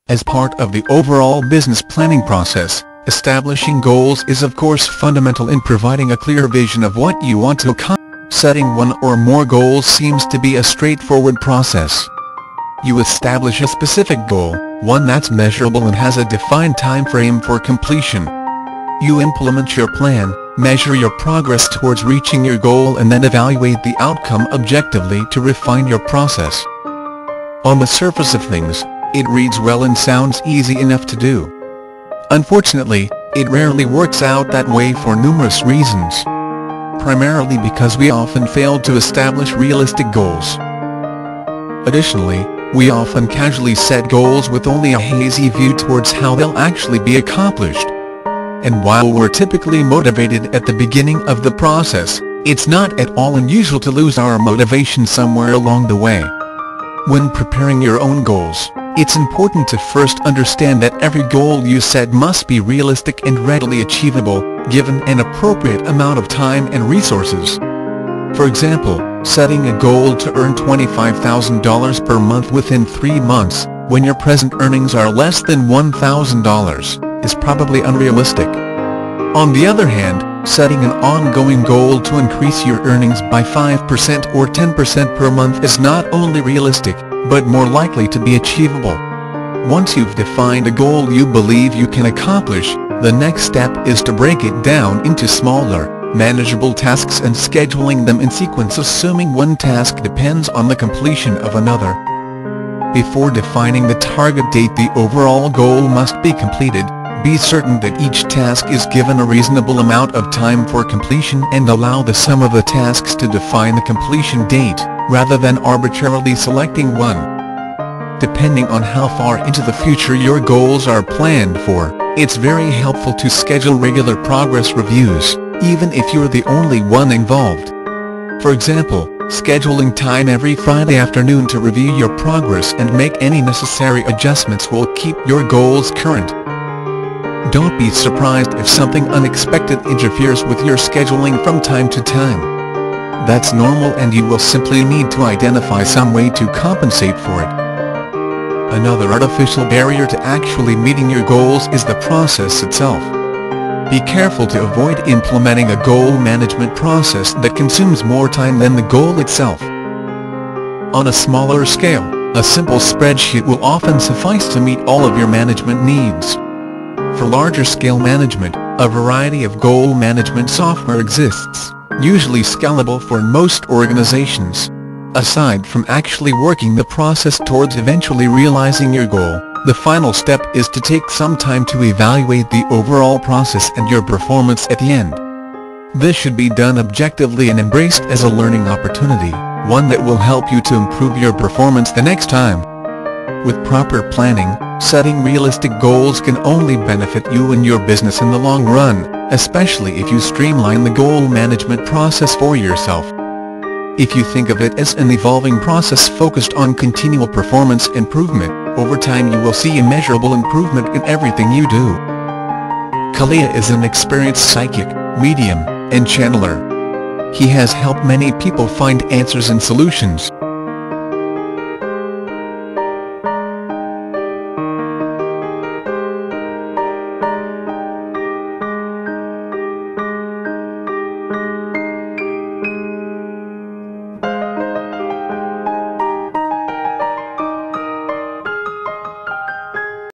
As part of the overall business planning process, establishing goals is of course fundamental in providing a clear vision of what you want to accomplish. Setting one or more goals seems to be a straightforward process. You establish a specific goal, one that's measurable and has a defined time frame for completion. You implement your plan, measure your progress towards reaching your goal and then evaluate the outcome objectively to refine your process. On the surface of things, it reads well and sounds easy enough to do. Unfortunately, it rarely works out that way for numerous reasons. Primarily because we often fail to establish realistic goals. Additionally, we often casually set goals with only a hazy view towards how they'll actually be accomplished. And while we're typically motivated at the beginning of the process, it's not at all unusual to lose our motivation somewhere along the way. When preparing your own goals, it's important to first understand that every goal you set must be realistic and readily achievable, given an appropriate amount of time and resources. For example, setting a goal to earn $25,000 per month within 3 months, when your present earnings are less than $1,000, is probably unrealistic. On the other hand, setting an ongoing goal to increase your earnings by 5% or 10% per month is not only realistic, but more likely to be achievable. Once you've defined a goal you believe you can accomplish, the next step is to break it down into smaller, manageable tasks and scheduling them in sequence, assuming one task depends on the completion of another. Before defining the target date the overall goal must be completed. Be certain that each task is given a reasonable amount of time for completion and allow the sum of the tasks to define the completion date, rather than arbitrarily selecting one. Depending on how far into the future your goals are planned for, it's very helpful to schedule regular progress reviews, even if you're the only one involved. For example, scheduling time every Friday afternoon to review your progress and make any necessary adjustments will keep your goals current. Don't be surprised if something unexpected interferes with your scheduling from time to time. That's normal and you will simply need to identify some way to compensate for it. Another artificial barrier to actually meeting your goals is the process itself. Be careful to avoid implementing a goal management process that consumes more time than the goal itself. On a smaller scale, a simple spreadsheet will often suffice to meet all of your management needs. For larger-scale management, a variety of goal management software exists, usually scalable for most organizations. Aside from actually working the process towards eventually realizing your goal, the final step is to take some time to evaluate the overall process and your performance at the end. This should be done objectively and embraced as a learning opportunity, one that will help you to improve your performance the next time. With proper planning, setting realistic goals can only benefit you and your business in the long run, especially if you streamline the goal management process for yourself. If you think of it as an evolving process focused on continual performance improvement, over time you will see immeasurable improvement in everything you do. Keliyah is an experienced psychic, medium, and channeler. He has helped many people find answers and solutions,